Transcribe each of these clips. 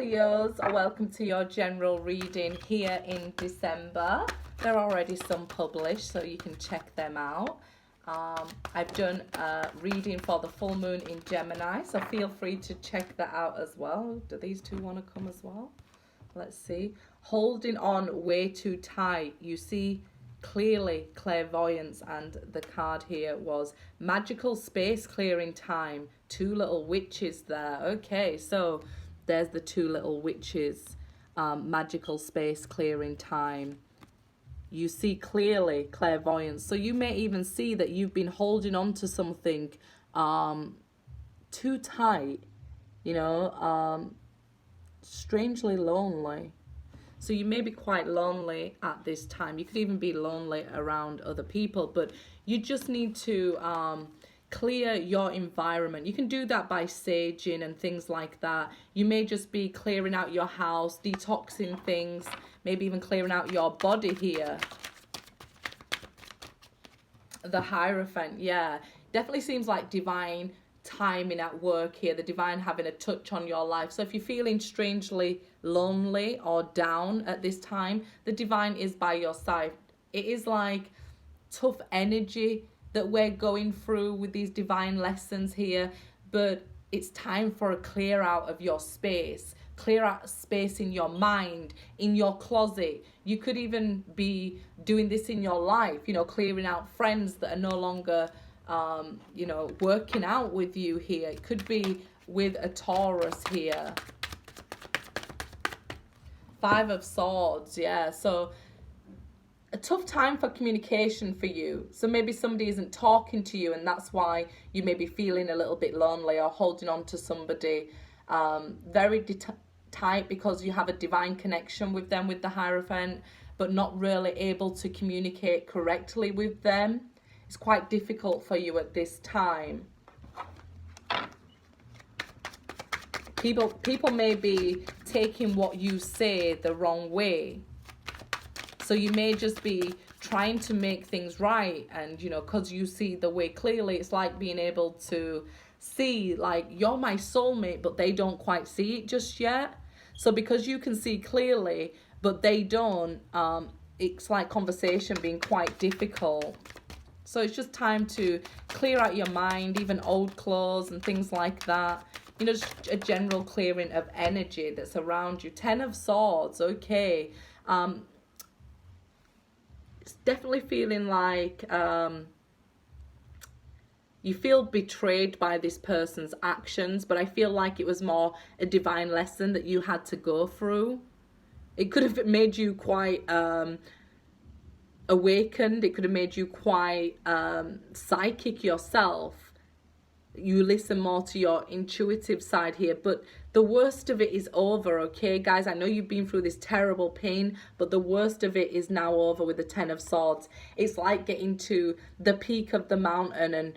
Leos, welcome to your general reading here in December. There are already some published, so you can check them out. I've done a reading for the full moon in Gemini, so feel free to check that out as well. Do these two want to come as well? Let's see. Holding on way too tight. You see clearly clairvoyance, and the card here was magical space clearing time. Two little witches there. Okay, so there's the two little witches. Magical space clearing time. You see clearly clairvoyance. So you may even see that you've been holding on to something too tight, strangely lonely. So you may be quite lonely at this time. You could even be lonely around other people, but you just need to clear your environment. You can do that by saging and things like that. You may just be clearing out your house, detoxing things, maybe even clearing out your body here. The Hierophant, yeah. Definitely seems like divine timing at work here, the divine having a touch on your life. So if you're feeling strangely lonely or down at this time, the divine is by your side. It is like tough energy that we're going through with these divine lessons here, but it's time for a clear out of your space. Clear out space in your mind, in your closet. You could even be doing this in your life, clearing out friends that are no longer working out with you here. It could be with a Taurus here. Five of Swords, yeah. So a tough time for communication for you. So maybe somebody isn't talking to you, and that's why you may be feeling a little bit lonely or holding on to somebody very tight because you have a divine connection with them, with the Hierophant, but not really able to communicate correctly with them. It's quite difficult for you at this time. People may be taking what you say the wrong way. So you may just be trying to make things right, and because you see the way clearly, it's like being able to see, like, you're my soulmate, but they don't quite see it just yet. So because you can see clearly, but they don't, it's like conversation being quite difficult. So it's just time to clear out your mind, even old clothes and things like that. Just a general clearing of energy that's around you. Ten of Swords, okay. It's definitely feeling like you feel betrayed by this person's actions, but I feel like it was more a divine lesson that you had to go through. It could have made you quite awakened. It could have made you quite psychic yourself. You listen more to your intuitive side here, but the worst of it is over, okay, guys? I know you've been through this terrible pain, but the worst of it is now over with the Ten of Swords. It's like getting to the peak of the mountain, and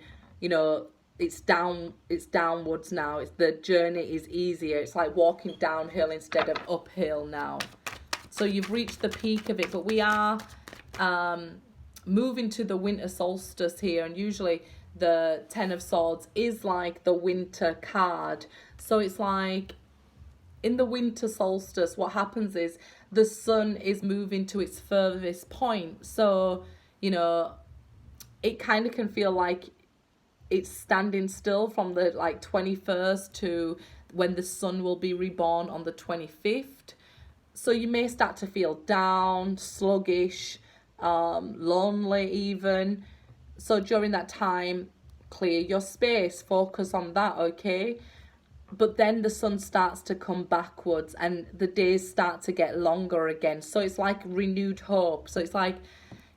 it's downwards now. The journey is easier. It's like walking downhill instead of uphill now. So you've reached the peak of it, but we are moving to the winter solstice here, and usually the Ten of Swords is like the winter card. So it's like in the winter solstice, what happens is the sun is moving to its furthest point. So, it kind of can feel like it's standing still from the 21st to when the sun will be reborn on the 25th. So you may start to feel down, sluggish, lonely even. So during that time, clear your space, focus on that, okay? But then the sun starts to come backwards and the days start to get longer again. So it's like renewed hope. So it's like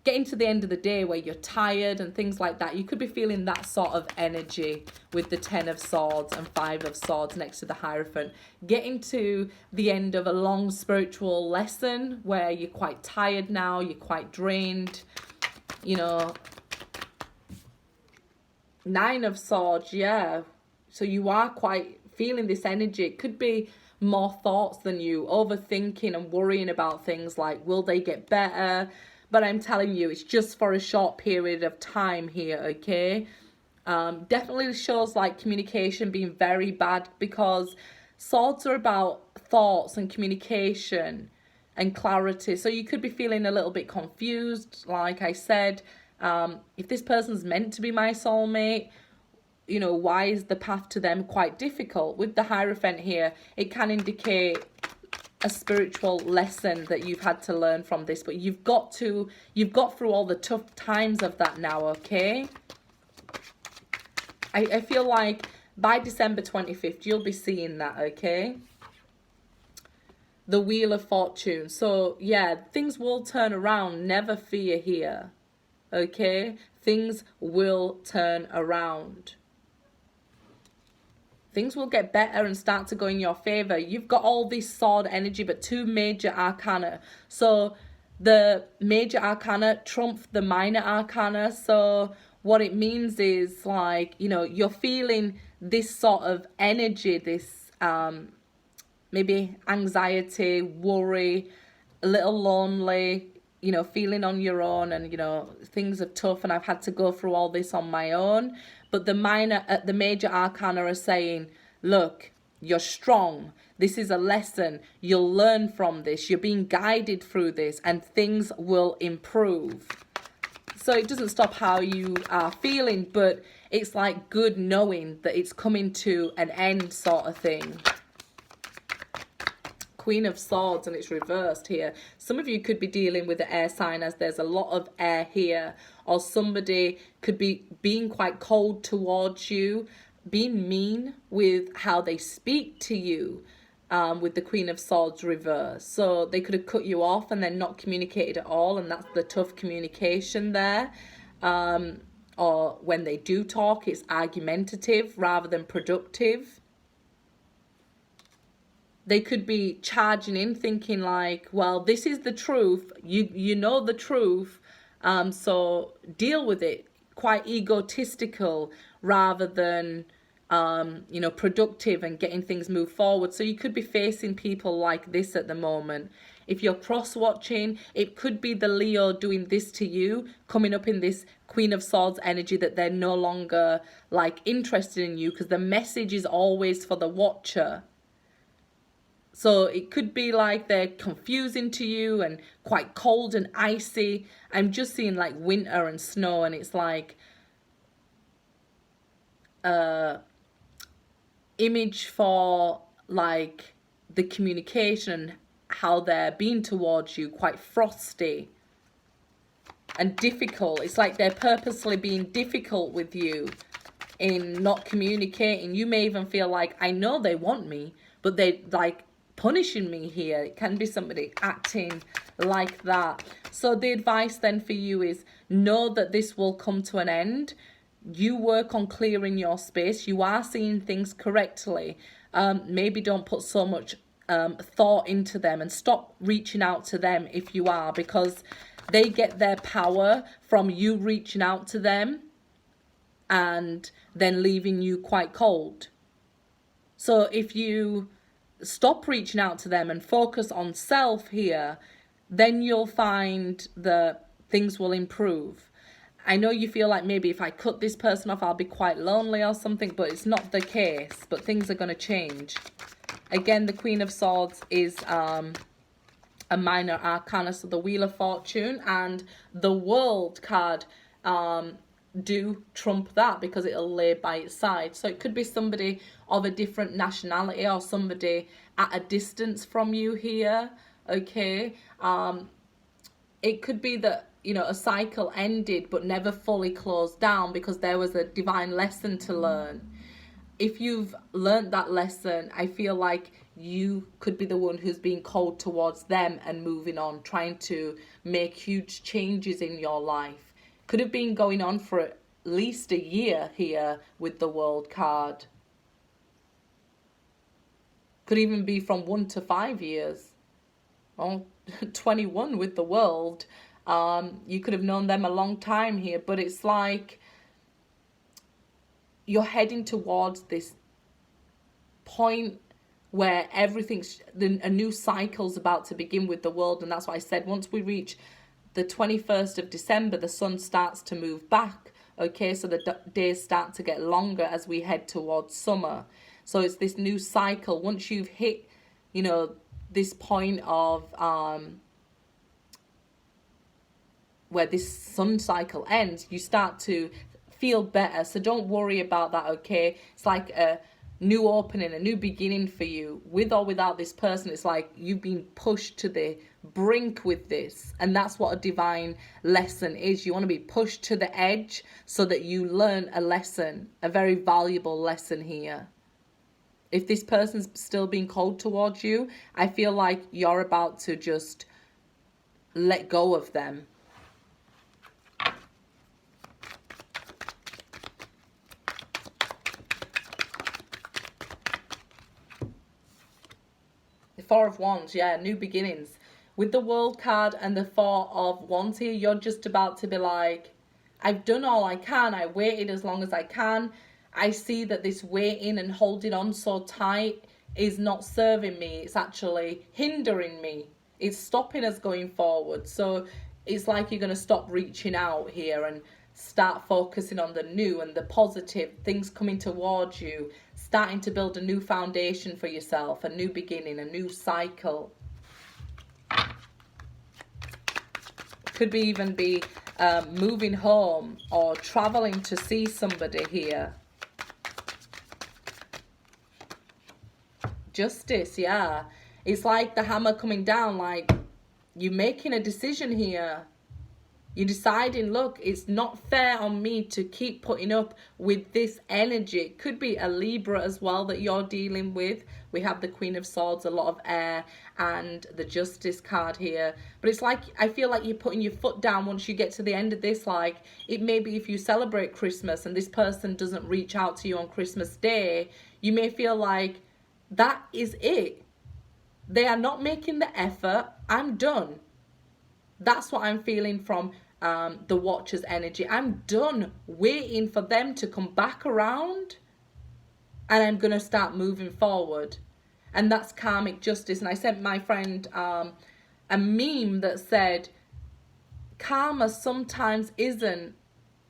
getting to the end of the day where you're tired and things like that. You could be feeling that sort of energy with the Ten of Swords and Five of Swords next to the Hierophant. Getting to the end of a long spiritual lesson where you're quite tired now, you're quite drained, Nine of Swords, yeah. So you are quite feeling this energy. It could be more thoughts than you, overthinking and worrying about things like, will they get better? But I'm telling you, it's just for a short period of time here, okay? Definitely shows like communication being very bad, because swords are about thoughts and communication and clarity. So you could be feeling a little bit confused, like I said. If this person's meant to be my soulmate, you know, why is the path to them quite difficult? With the Hierophant here, it can indicate a spiritual lesson that you've had to learn from this, but you've got through all the tough times of that now, okay? I feel like by December 25th, you'll be seeing that, okay? The Wheel of Fortune. So, yeah, things will turn around. Never fear here, okay? Things will turn around. Things will get better and start to go in your favor. You've got all this sword energy, but 2 major arcana. So the major arcana trump the minor arcana. So what it means is, like, you know, you're feeling this sort of energy, this maybe anxiety, worry, a little lonely, you know, feeling on your own, and, you know, things are tough and I've had to go through all this on my own. But the major arcana are saying, look, you're strong. This is a lesson. You'll learn from this. You're being guided through this and things will improve. So it doesn't stop how you are feeling, but it's like good knowing that it's coming to an end sort of thing. Queen of Swords, and it's reversed here. Some of you could be dealing with the air sign, as there's a lot of air here, or somebody could be being quite cold towards you, being mean with how they speak to you, with the Queen of Swords reverse. So they could have cut you off and then not communicated at all, and that's the tough communication there. Or when they do talk, it's argumentative rather than productive. They could be charging in thinking like, well, this is the truth. You know the truth. So deal with it. Quite egotistical rather than, you know, productive and getting things moved forward. So you could be facing people like this at the moment. If you're cross-watching, it could be the Leo doing this to you, coming up in this Queen of Swords energy that they're no longer like interested in you, because the message is always for the watcher. So it could be like they're confusing to you and quite cold and icy. I'm just seeing like winter and snow, and it's like image for like the communication, how they're being towards you, quite frosty and difficult. It's like they're purposely being difficult with you in not communicating. You may even feel like, I know they want me, but they like punishing me here. It can be somebody acting like that. So the advice then for you is, know that this will come to an end. You work on clearing your space. You are seeing things correctly. Maybe don't put so much thought into them, and stop reaching out to them if you are, because they get their power from you reaching out to them and then leaving you quite cold. So if you stop reaching out to them and focus on self here, then you'll find that things will improve. I know you feel like maybe if I cut this person off, I'll be quite lonely or something, but it's not the case. But things are going to change. Again, the Queen of Swords is a minor arcana, so the Wheel of Fortune and the World card do trump that, because it'll lay by its side. So it could be somebody of a different nationality or somebody at a distance from you here, okay? It could be that, you know, a cycle ended but never fully closed down because there was a divine lesson to learn. If you've learned that lesson, I feel like you could be the one who's being cold towards them and moving on, trying to make huge changes in your life. Could have been going on for at least a year here with the World card. Could even be from 1 to 5 years. Well, 21 with the World. You could have known them a long time here, but it's like you're heading towards this point where everything's, a new cycle's about to begin with the World. And that's what I said, once we reach the 21st of December, the sun starts to move back. Okay, so the days start to get longer as we head towards summer. So it's this new cycle. Once you've hit, you know, this point of where this sun cycle ends, you start to feel better. So don't worry about that, okay? It's like a new opening, a new beginning for you. With or without this person, it's like you've been pushed to the brink with this. And that's what a divine lesson is. You want to be pushed to the edge so that you learn a lesson, a very valuable lesson here. If this person's still being cold towards you, I feel like you're about to just let go of them. The Four of Wands, yeah, new beginnings. With the World card and the Four of Wands here, you're just about to be like, I've done all I can. I waited as long as I can. I see that this waiting and holding on so tight is not serving me. It's actually hindering me. It's stopping us going forward. So it's like you're going to stop reaching out here and start focusing on the new and the positive things coming towards you, starting to build a new foundation for yourself, a new beginning, a new cycle. Could be even be moving home or traveling to see somebody here. Justice, yeah. It's like the hammer coming down, like you're making a decision here. You're deciding, look, it's not fair on me to keep putting up with this energy. It could be a Libra as well that you're dealing with. We have the Queen of Swords, a lot of air, and the Justice card here. But it's like, I feel like you're putting your foot down once you get to the end of this. Like, it may be if you celebrate Christmas and this person doesn't reach out to you on Christmas Day, you may feel like that is it. They are not making the effort. I'm done. That's what I'm feeling from the Watcher's energy. I'm done waiting for them to come back around, and I'm going to start moving forward. And that's karmic justice. And I sent my friend a meme that said, karma sometimes isn't,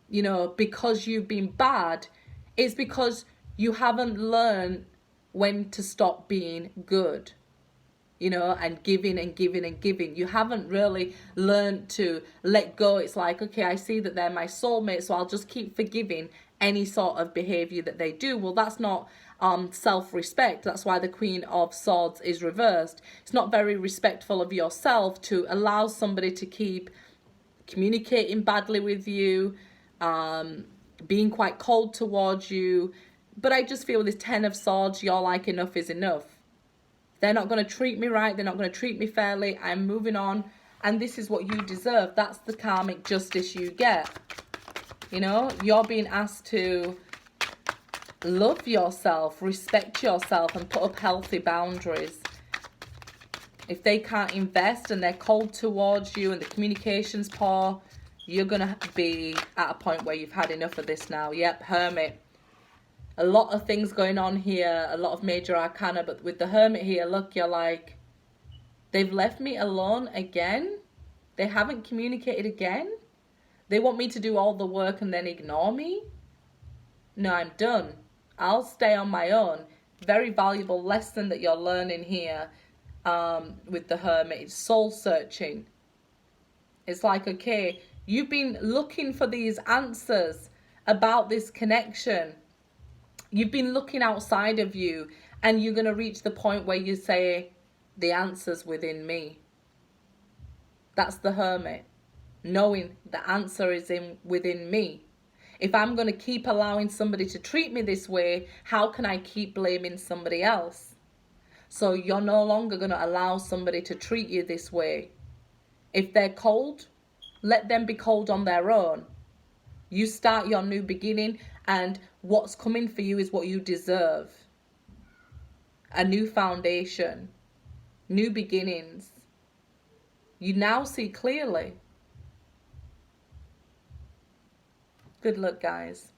you know, because you've been bad. It's because you haven't learned when to stop being good. You know, and giving and giving and giving. You haven't really learned to let go. It's like, okay, I see that they're my soulmate, so I'll just keep forgiving any sort of behavior that they do. Well, that's not self-respect. That's why the Queen of Swords is reversed. It's not very respectful of yourself to allow somebody to keep communicating badly with you, being quite cold towards you. But I just feel with this Ten of Swords, you're like, enough is enough. They're not going to treat me right. They're not going to treat me fairly. I'm moving on. And this is what you deserve. That's the karmic justice you get. You know, you're being asked to love yourself, respect yourself, and put up healthy boundaries. If they can't invest and they're cold towards you and the communication's poor, you're going to be at a point where you've had enough of this now. Yep, Hermit. A lot of things going on here, a lot of major arcana, but with the Hermit here, look, you're like, they've left me alone again? They haven't communicated again? They want me to do all the work and then ignore me? No, I'm done. I'll stay on my own. Very valuable lesson that you're learning here with the Hermit. It's soul searching. It's like, okay, you've been looking for these answers about this connection. You've been looking outside of you, and you're going to reach the point where you say, the answer's within me. That's the Hermit. Knowing the answer is within me. If I'm going to keep allowing somebody to treat me this way, how can I keep blaming somebody else? So you're no longer going to allow somebody to treat you this way. If they're cold, let them be cold on their own. You start your new beginning, and what's coming for you is what you deserve. A new foundation, new beginnings. You now see clearly. Good luck, guys.